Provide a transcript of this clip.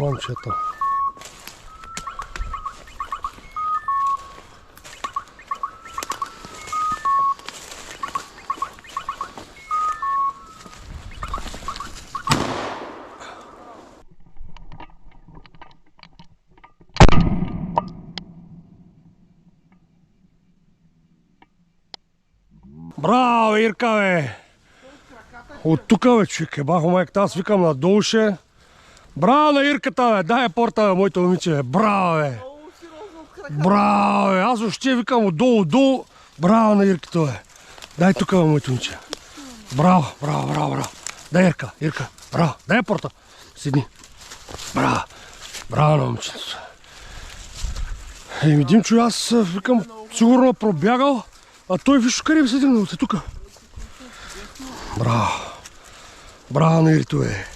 момчето. Браво, Ирка, бе! От тука, бе, човек, бахо майката, аз викам надолу ще. Браво на Ирката, бе! Дай порта, бе, моето момиче, бе! Браво, бе! Браво, бе! Аз въобще викам отдолу. Браво на Ирката, бе! Дай тука, бе, моето момиче. Браво, браво, браво, браво! Дай, Ирка, браво! Дай порта! Седни! Браво! Браво на момичето! Еми, Димчо, аз викам, сигурно пробягал, а той виж къде би се тръгнал, тука. Браво! Браво на Ирито, бе!